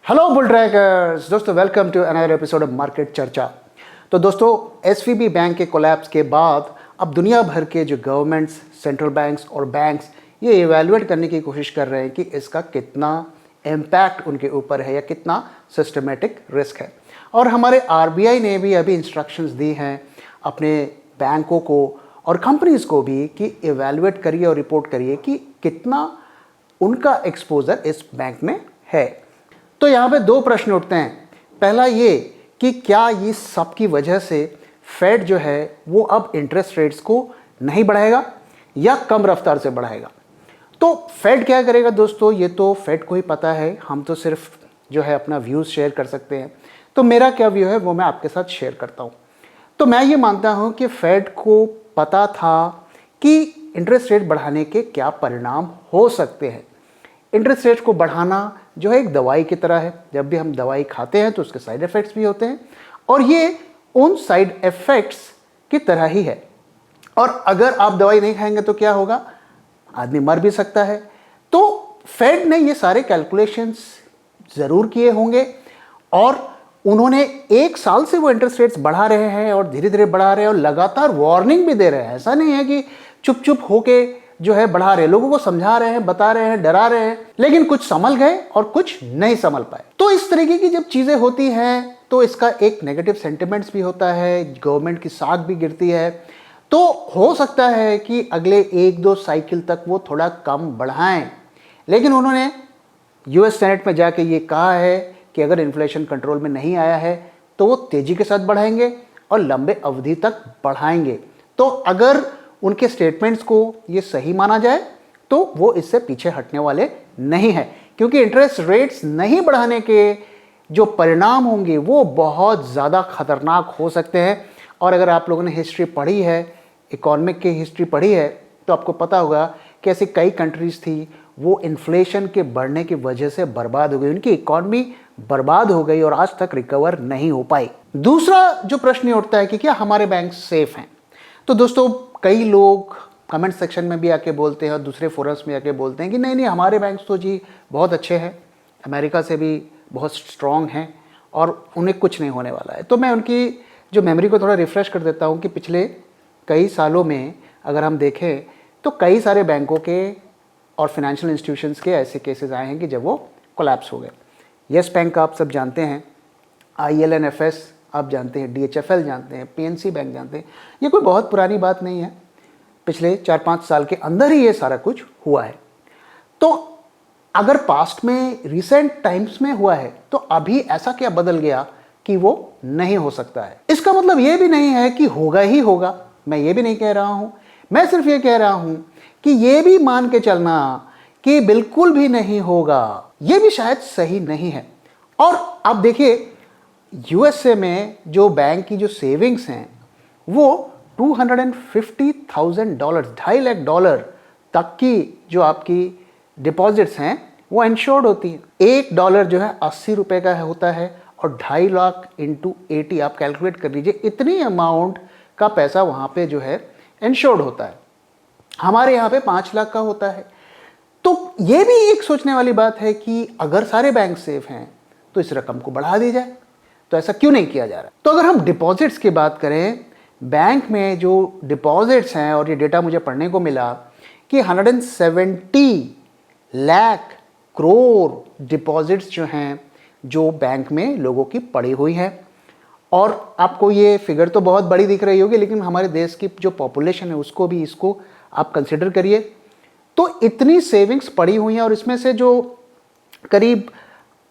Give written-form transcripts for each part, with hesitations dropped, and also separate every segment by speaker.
Speaker 1: Hello bull trackers दोस्तों, welcome to another episode of market चर्चा। तो दोस्तों, एसवीबी बैंक के कोलैप्स के बाद अब दुनिया भर के जो गवर्नमेंट्स, सेंट्रल बैंक्स और बैंक्स ये इवैल्यूएट करने की कोशिश कर रहे हैं कि इसका कितना इम्पैक्ट उनके ऊपर है या कितना सिस्टमेटिक रिस्क है। और हमारे आरबीआई ने भी अभी इंस्ट्रक्शंस दी हैं अपने बैंकों को और कंपनीज को भी कि इवैल्यूएट करिए और रिपोर्ट करिए कि कितना उनका एक्सपोजर इस बैंक में है। तो यहाँ पे दो प्रश्न उठते हैं। पहला ये कि क्या ये सब की वजह से फेड जो है वो अब इंटरेस्ट रेट्स को नहीं बढ़ाएगा या कम रफ्तार से बढ़ाएगा। तो फेड क्या करेगा दोस्तों, ये तो फेड को ही पता है, हम तो सिर्फ जो है अपना व्यूज़ शेयर कर सकते हैं। तो मेरा क्या व्यू है वो मैं आपके साथ शेयर करता हूँ। तो मैं ये मानता हूँ कि फेड को पता था कि इंटरेस्ट रेट बढ़ाने के क्या परिणाम हो सकते हैं। इंटरेस्ट रेट को बढ़ाना जो है एक दवाई की तरह है। जब भी हम दवाई खाते हैं तो उसके साइड इफ़ेक्ट्स भी होते हैं और ये उन साइड इफ़ेक्ट्स की तरह ही है। और अगर आप दवाई नहीं खाएंगे तो क्या होगा, आदमी मर भी सकता है। तो फेड ने ये सारे कैलकुलेशंस ज़रूर किए होंगे और उन्होंने एक साल से वो इंटरेस्ट रेट्स बढ़ा रहे हैं और धीरे धीरे बढ़ा रहे हैं और लगातार वार्निंग भी दे रहे हैं। ऐसा नहीं है कि चुप चुप होके जो है बढ़ा रहे हैं, लोगों को समझा रहे हैं, बता रहे हैं, डरा रहे हैं, लेकिन कुछ संभल गए और कुछ नहीं संभल पाए। तो इस तरीके की जब चीज़ें होती हैं तो इसका एक नेगेटिव सेंटिमेंट्स भी होता है, गवर्नमेंट की साख भी गिरती है। तो हो सकता है कि अगले एक दो साइकिल तक वो थोड़ा कम बढ़ाएं, लेकिन उन्होंने यूएस सेनेट में जाके ये कहा है कि अगर इन्फ्लेशन कंट्रोल में नहीं आया है तो वो तेज़ी के साथ बढ़ाएंगे और लंबे अवधि तक बढ़ाएंगे। तो अगर उनके स्टेटमेंट्स को ये सही माना जाए तो वो इससे पीछे हटने वाले नहीं है, क्योंकि इंटरेस्ट रेट्स नहीं बढ़ाने के जो परिणाम होंगे वो बहुत ज़्यादा खतरनाक हो सकते हैं। और अगर आप लोगों ने हिस्ट्री पढ़ी है, इकोनॉमिक की हिस्ट्री पढ़ी है, तो आपको पता होगा कि ऐसी कई कंट्रीज़ थी वो इन्फ्लेशन के बढ़ने की वजह से बर्बाद हो गई, उनकी इकॉनमी बर्बाद हो गई और आज तक रिकवर नहीं हो पाई। दूसरा जो प्रश्न उठता है कि क्या हमारे बैंक सेफ हैं। तो दोस्तों, कई लोग कमेंट सेक्शन में भी आके बोलते हैं और दूसरे फोरम्स में आके बोलते हैं कि नहीं हमारे बैंक तो जी बहुत अच्छे हैं, अमेरिका से भी बहुत स्ट्रॉन्ग हैं और उन्हें कुछ नहीं होने वाला है। तो मैं उनकी जो मेमोरी को थोड़ा रिफ़्रेश कर देता हूँ कि पिछले कई सालों में अगर हम देखें तो कई सारे बैंकों के और फाइनेंशियल इंस्टीट्यूशंस के ऐसे केसेस आए हैं कि जब वो कोलैप्स हो गए। येस बैंक आप सब जानते हैं, IL&FS आप जानते हैं, DHFL जानते हैं, PNC बैंक जानते हैं। ये कोई बहुत पुरानी बात नहीं है, पिछले 4-5 साल के अंदर ही ये सारा कुछ हुआ है। तो अगर पास्ट में रिसेंट टाइम्स में हुआ है तो अभी ऐसा क्या बदल गया कि वो नहीं हो सकता है। इसका मतलब ये भी नहीं है कि होगा ही होगा, मैं ये भी नहीं कह रहा हूँ। मैं सिर्फ ये कह रहा हूँ कि ये भी मान के चलना कि बिल्कुल भी नहीं होगा, ये भी शायद सही नहीं है। और आप देखिए USA में जो बैंक की जो सेविंग्स हैं वो $250,000, $2.5 लाख तक की जो आपकी डिपॉजिट्स हैं वो इंश्योर्ड होती हैं। $1 जो है 80 रुपये का होता है और 2.5 लाख इंटू 80 आप कैलकुलेट कर लीजिए, इतनी अमाउंट का पैसा वहाँ पे जो है इंश्योर्ड होता है। हमारे यहाँ पे 5 लाख का होता है। तो ये भी एक सोचने वाली बात है कि अगर सारे बैंक सेफ हैं तो इस रकम को बढ़ा दी जाए। तो ऐसा क्यों नहीं किया जा रहा है। तो अगर हम डिपॉजिट्स की बात करें, बैंक में जो डिपॉजिट्स हैं, और ये डेटा मुझे पढ़ने को मिला कि 170 लाख करोड़ डिपॉजिट्स जो हैं जो बैंक में लोगों की पड़ी हुई हैं। और आपको ये फिगर तो बहुत बड़ी दिख रही होगी, लेकिन हमारे देश की जो पॉपुलेशन है उसको भी इसको आप कंसिडर करिए। तो इतनी सेविंग्स पड़ी हुई हैं और इसमें से जो करीब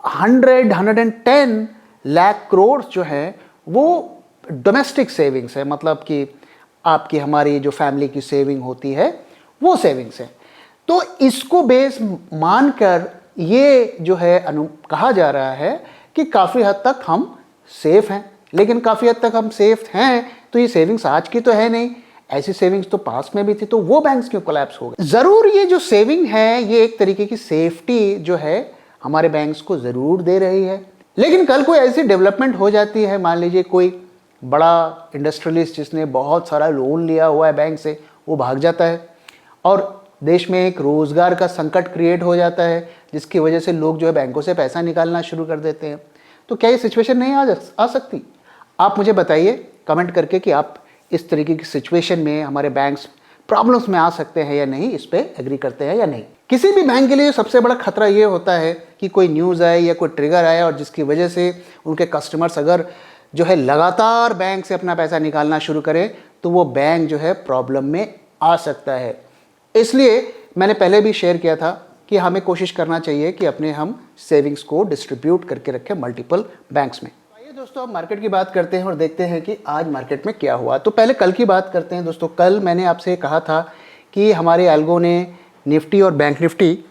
Speaker 1: 110 लाख करोड़ जो है वो डोमेस्टिक सेविंग्स है, मतलब कि आपकी हमारी जो फैमिली की सेविंग होती है वो सेविंग्स है। तो इसको बेस मानकर ये जो है कहा जा रहा है कि काफ़ी हद तक हम सेफ हैं। लेकिन काफ़ी हद तक हम सेफ हैं तो ये सेविंग्स आज की तो है नहीं, ऐसी सेविंग्स तो पास में भी थी, तो वो बैंक्स क्यों कोलैप्स हो गए। ज़रूर ये जो सेविंग है ये एक तरीके की सेफ्टी जो है हमारे बैंक्स को ज़रूर दे रही है। लेकिन कल कोई ऐसी डेवलपमेंट हो जाती है, मान लीजिए कोई बड़ा इंडस्ट्रियलिस्ट जिसने बहुत सारा लोन लिया हुआ है बैंक से वो भाग जाता है और देश में एक रोज़गार का संकट क्रिएट हो जाता है, जिसकी वजह से लोग जो है बैंकों से पैसा निकालना शुरू कर देते हैं। तो क्या ये सिचुएशन नहीं आ सकती? आप मुझे बताइए कमेंट करके कि आप इस तरीके की सिचुएशन में हमारे बैंक्स प्रॉब्लम्स में आ सकते हैं या नहीं, इस पे एग्री करते हैं या नहीं। किसी भी बैंक के लिए सबसे बड़ा खतरा ये होता है कि कोई न्यूज़ आए या कोई ट्रिगर आए और जिसकी वजह से उनके कस्टमर्स अगर जो है लगातार बैंक से अपना पैसा निकालना शुरू करें तो वो बैंक जो है प्रॉब्लम में आ सकता है। इसलिए मैंने पहले भी शेयर किया था कि हमें कोशिश करना चाहिए कि अपने हम सेविंग्स को डिस्ट्रीब्यूट करके रखें मल्टीपल बैंक्स में। आइए दोस्तों, अब मार्केट की बात करते हैं और देखते हैं कि आज मार्केट में क्या हुआ। तो पहले कल की बात करते हैं दोस्तों। कल मैंने आपसे कहा था कि हमारे एल्गो ने निफ्टी और बैंक निफ्टी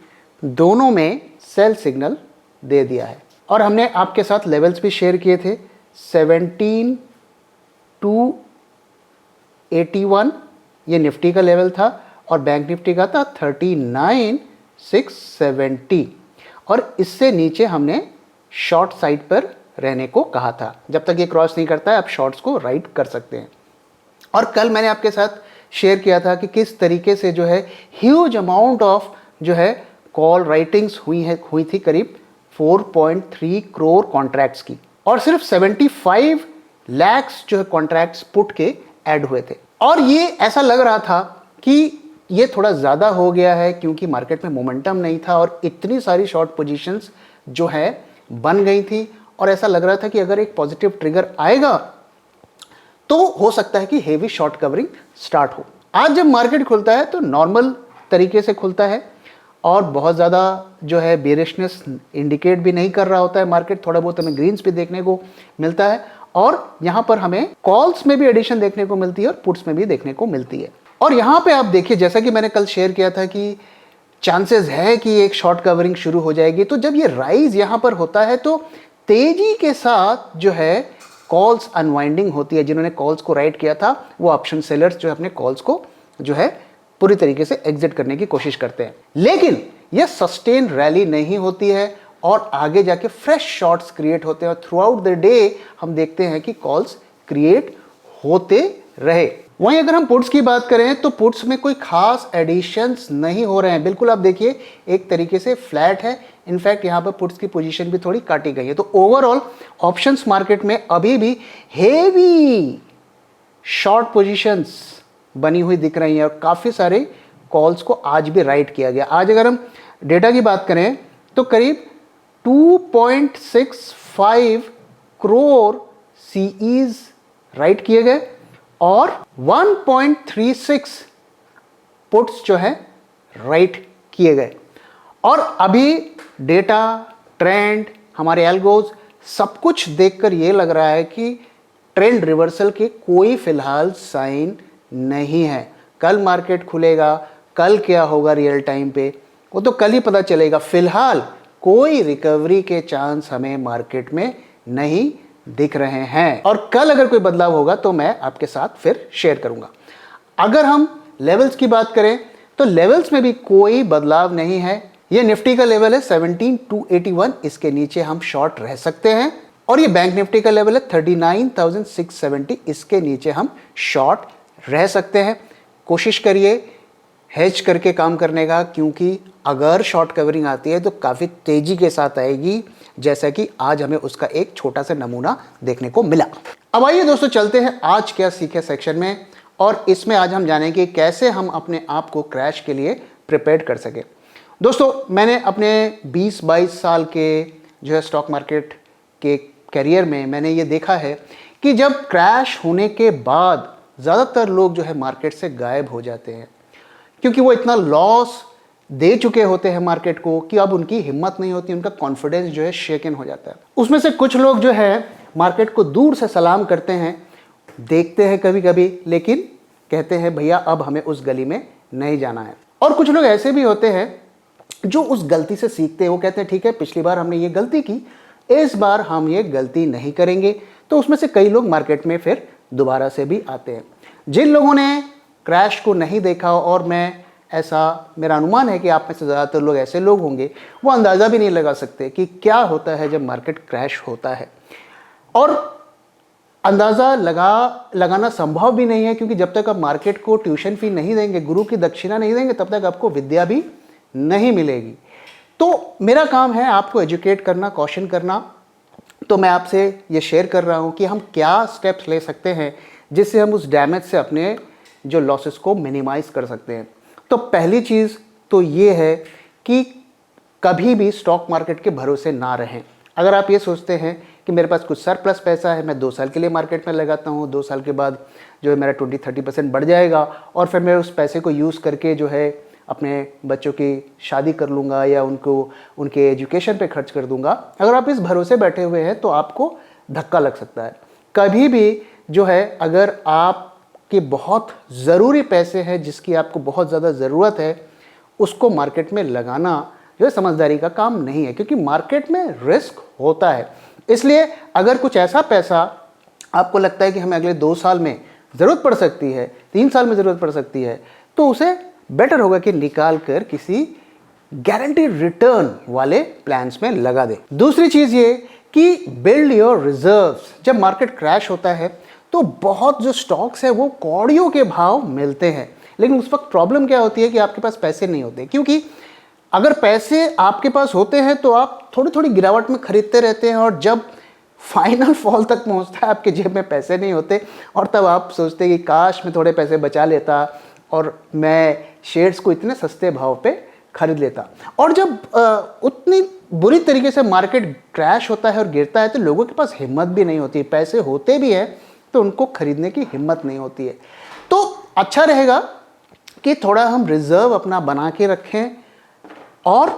Speaker 1: दोनों में सेल सिग्नल दे दिया है और हमने आपके साथ लेवल्स भी शेयर किए थे। 17,281 ये निफ्टी का लेवल था और बैंक निफ्टी का था 39,670 और इससे नीचे हमने शॉर्ट साइड पर रहने को कहा था। जब तक ये क्रॉस नहीं करता है आप शॉर्ट्स को राइट कर सकते हैं। और कल मैंने आपके साथ शेयर किया था कि किस तरीके से जो है ह्यूज अमाउंट ऑफ जो है कॉल राइटिंग्स हुई थी करीब 4.3 करोड़ कॉन्ट्रैक्ट्स की और सिर्फ 75 लैक्स जो है कॉन्ट्रैक्ट्स पुट के ऐड हुए थे। और ये ऐसा लग रहा था कि ये थोड़ा ज़्यादा हो गया है क्योंकि मार्केट में मोमेंटम नहीं था और इतनी सारी शॉर्ट पोजीशंस जो है बन गई थी और ऐसा लग रहा था कि अगर एक पॉजिटिव ट्रिगर आएगा तो हो सकता है कि हेवी शॉर्ट कवरिंग स्टार्ट हो। आज जब मार्केट खुलता है तो नॉर्मल तरीके से खुलता है और बहुत ज़्यादा जो है बेरिशनेस इंडिकेट भी नहीं कर रहा होता है मार्केट। थोड़ा बहुत हमें ग्रीन्स भी देखने को मिलता है और यहाँ पर हमें कॉल्स में भी एडिशन देखने को मिलती है और पुट्स में भी देखने को मिलती है। और यहाँ पे आप देखिए, जैसा कि मैंने कल शेयर किया था कि चांसेस है कि एक शॉर्ट कवरिंग शुरू हो जाएगी। तो जब ये राइज यहाँ पर होता है तो तेजी के साथ जो है कॉल्स अनवाइंडिंग होती है। जिन्होंने कॉल्स को राइट किया था वो ऑप्शन सेलर्स जो है अपने कॉल्स को जो है पूरी तरीके से एग्जिट करने की कोशिश करते हैं। लेकिन यह सस्टेन रैली नहीं होती है और आगे जाके फ्रेश शॉर्ट्स क्रिएट होते हैं और थ्रू आउट द डे हम देखते हैं कि कॉल्स क्रिएट होते रहे। वहीं अगर हम पुट्स की बात करें तो पुट्स में कोई खास एडिशंस नहीं हो रहे हैं। बिल्कुल आप देखिए एक तरीके से फ्लैट है। इनफैक्ट यहाँ पर पुट्स की पोजीशन भी थोड़ी काटी गई है। तो ओवरऑल ऑप्शंस मार्केट में अभी भी हेवी शॉर्ट पोजीशंस बनी हुई दिख रही हैं और काफ़ी सारे कॉल्स को आज भी राइट किया गया। आज अगर हम डेटा की बात करें तो करीब 2.65 करोड़ सीईज राइट किए गए और 1.36 पुट्स जो है राइट किए गए। और अभी डेटा, ट्रेंड, हमारे एल्गोज सब कुछ देखकर ये लग रहा है कि ट्रेंड रिवर्सल के कोई फिलहाल साइन नहीं है। कल मार्केट खुलेगा, कल क्या होगा रियल टाइम पे वो तो कल ही पता चलेगा। फिलहाल कोई रिकवरी के चांस हमें मार्केट में नहीं दिख रहे हैं और कल अगर कोई बदलाव होगा तो मैं आपके साथ फिर शेयर करूंगा। अगर हम लेवल्स की बात करें तो लेवल्स में भी कोई बदलाव नहीं है। ये निफ्टी का लेवल है 17,281, इसके नीचे हम शॉर्ट रह सकते हैं और ये बैंक निफ्टी का लेवल है 39,670, इसके नीचे हम शॉर्ट रह सकते हैं। कोशिश करिए हेज करके काम करने का, क्योंकि अगर शॉर्ट कवरिंग आती है तो काफ़ी तेज़ी के साथ आएगी, जैसा कि आज हमें उसका एक छोटा सा नमूना देखने को मिला। अब आइए दोस्तों चलते हैं आज क्या सीखे सेक्शन में और इसमें आज हम जानेंगे कैसे हम अपने आप को क्रैश के लिए प्रिपेयर कर सकें। दोस्तों मैंने अपने 20-22 साल के जो है स्टॉक मार्केट के करियर में मैंने ये देखा है कि जब क्रैश होने के बाद ज़्यादातर लोग जो है मार्केट से गायब हो जाते हैं, क्योंकि वो इतना लॉस दे चुके होते हैं मार्केट को कि अब उनकी हिम्मत नहीं होती, उनका कॉन्फिडेंस जो है शेकन हो जाता है। उसमें से कुछ लोग जो है मार्केट को दूर से सलाम करते हैं, देखते हैं कभी कभी, लेकिन कहते हैं भैया अब हमें उस गली में नहीं जाना है। और कुछ लोग ऐसे भी होते हैं जो उस गलती से सीखते हैं। वो कहते हैं ठीक है पिछली बार हमने ये गलती की, इस बार हम ये गलती नहीं करेंगे। तो उसमें से कई लोग मार्केट में फिर दोबारा से भी आते हैं। जिन लोगों ने क्रैश को नहीं देखा, और मेरा अनुमान है कि आप में से ज़्यादातर लोग ऐसे लोग होंगे, वो अंदाज़ा भी नहीं लगा सकते कि क्या होता है जब मार्केट क्रैश होता है। और अंदाज़ा लगाना संभव भी नहीं है, क्योंकि जब तक आप मार्केट को ट्यूशन फी नहीं देंगे, गुरु की दक्षिणा नहीं देंगे, तब तक आपको विद्या भी नहीं मिलेगी। तो मेरा काम है आपको एजुकेट करना, कॉशन करना। तो मैं आपसे ये शेयर कर रहा हूँ कि हम क्या स्टेप्स ले सकते हैं जिससे हम उस डैमेज से अपने जो लॉसेस को मिनिमाइज कर सकते हैं। तो पहली चीज़ तो ये है कि कभी भी स्टॉक मार्केट के भरोसे ना रहें। अगर आप ये सोचते हैं कि मेरे पास कुछ सरप्लस पैसा है, मैं 2 साल के लिए मार्केट में लगाता हूँ, 2 साल के बाद जो है मेरा 20-30% बढ़ जाएगा और फिर मैं उस पैसे को यूज़ करके जो है अपने बच्चों की शादी कर लूँगा या उनके एजुकेशन पे खर्च कर दूँगा। अगर आप इस भरोसे बैठे हुए हैं तो आपको धक्का लग सकता है। कभी भी जो है अगर आपके बहुत ज़रूरी पैसे हैं जिसकी आपको बहुत ज़्यादा ज़रूरत है, उसको मार्केट में लगाना जो है समझदारी का काम नहीं है, क्योंकि मार्केट में रिस्क होता है। इसलिए अगर कुछ ऐसा पैसा आपको लगता है कि हमें अगले 2 साल में ज़रूरत पड़ सकती है, 3 साल में ज़रूरत पड़ सकती है, तो उसे बेटर होगा कि निकाल कर किसी गारंटीड रिटर्न वाले प्लान्स में लगा दे। दूसरी चीज़ ये कि बिल्ड योर रिजर्व्स। जब मार्केट क्रैश होता है तो बहुत जो स्टॉक्स है वो कौड़ियों के भाव मिलते हैं, लेकिन उस वक्त प्रॉब्लम क्या होती है कि आपके पास पैसे नहीं होते। क्योंकि अगर पैसे आपके पास होते हैं तो आप थोड़ी थोड़ी गिरावट में खरीदते रहते हैं, और जब फाइनल फॉल तक पहुंचता है आपके जेब में पैसे नहीं होते, और तब आप सोचते हैं कि काश मैं थोड़े पैसे बचा लेता और मैं शेयर्स को इतने सस्ते भाव पे खरीद लेता। और जब उतनी बुरी तरीके से मार्केट क्रैश होता है और गिरता है तो लोगों के पास हिम्मत भी नहीं होती, पैसे होते भी हैं तो उनको खरीदने की हिम्मत नहीं होती है। तो अच्छा रहेगा कि थोड़ा हम रिजर्व अपना बना के रखें और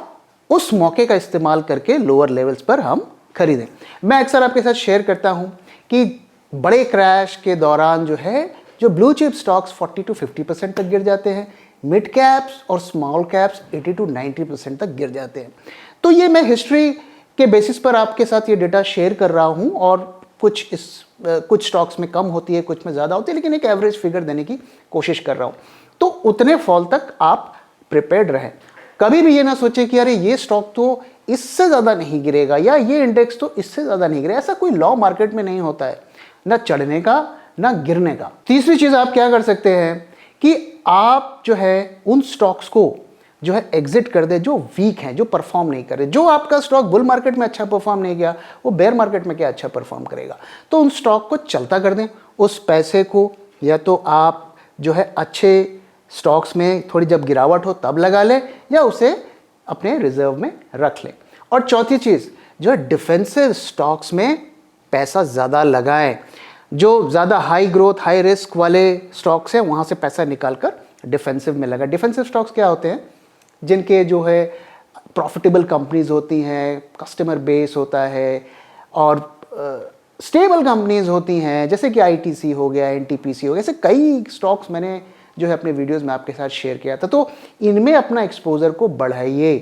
Speaker 1: उस मौके का इस्तेमाल करके लोअर लेवल्स पर हम खरीदें। मैं अक्सर आपके साथ शेयर करता हूं कि बड़े क्रैश के दौरान जो है जो ब्लू चिप स्टॉक्स 40 to 50% तक गिर जाते हैं, मिड कैप्स और स्मॉल कैप्स 80 to 90% तक गिर जाते हैं। तो ये मैं हिस्ट्री के बेसिस पर आपके साथ ये डेटा शेयर कर रहा हूं, और कुछ स्टॉक्स में कम होती है, कुछ में ज़्यादा होती है, लेकिन एक एवरेज फिगर देने की कोशिश कर रहा हूं। तो उतने फॉल तक आप प्रिपेयर्ड रहें। कभी भी ये ना सोचें कि अरे ये स्टॉक तो इससे ज़्यादा नहीं गिरेगा या ये इंडेक्स तो इससे ज़्यादा नहीं गिरेगा। ऐसा कोई लॉ मार्केट में नहीं होता है, ना चढ़ने का ना गिरने का। तीसरी चीज़ आप क्या कर सकते हैं कि आप जो है उन स्टॉक्स को जो है एग्जिट कर दे जो वीक हैं, जो परफॉर्म नहीं कर रहे। जो आपका स्टॉक बुल मार्केट में अच्छा परफॉर्म नहीं किया, वो बेयर मार्केट में क्या अच्छा परफॉर्म करेगा। तो उन स्टॉक को चलता कर दें। उस पैसे को या तो आप जो है अच्छे स्टॉक्स में थोड़ी जब गिरावट हो तब लगा लें, या उसे अपने रिजर्व में रख लें। और चौथी चीज़ जो है डिफेंसिव स्टॉक्स में पैसा ज़्यादा लगाएं। जो ज़्यादा हाई ग्रोथ हाई रिस्क वाले स्टॉक्स हैं वहाँ से पैसा निकाल कर डिफेंसिव में लगा। डिफेंसिव स्टॉक्स क्या होते हैं? जिनके जो है प्रॉफिटेबल कंपनीज होती हैं, कस्टमर बेस होता है और स्टेबल कंपनीज होती हैं, जैसे कि आईटीसी हो गया, एनटीपीसी हो गया। ऐसे कई स्टॉक्स मैंने जो है अपने वीडियोस में आपके साथ शेयर किया था। तो इनमें अपना एक्सपोजर को बढ़ाइए।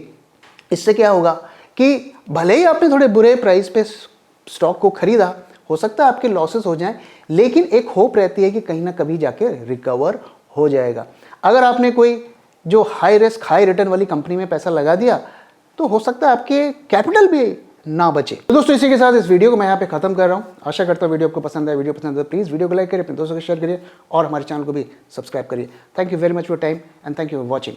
Speaker 1: इससे क्या होगा कि भले ही आपने थोड़े बुरे प्राइस पे स्टॉक को खरीदा, हो सकता है आपके लॉसेस हो जाएं, लेकिन एक होप रहती है कि कहीं ना कभी जाके रिकवर हो जाएगा। अगर आपने कोई जो हाई रिस्क हाई रिटर्न वाली कंपनी में पैसा लगा दिया तो हो सकता है आपके कैपिटल भी ना बचे। तो दोस्तों इसी के साथ इस वीडियो को मैं यहाँ पे खत्म कर रहा हूँ। आशा करता हूँ वीडियो आपको पसंद आए। वीडियो पसंद है तो प्लीज़ वीडियो को लाइक करिए, अपने दोस्तों को शेयर करिए और हमारे चैनल को भी सब्सक्राइब करिए। Thank you very much for time and thank you for watching.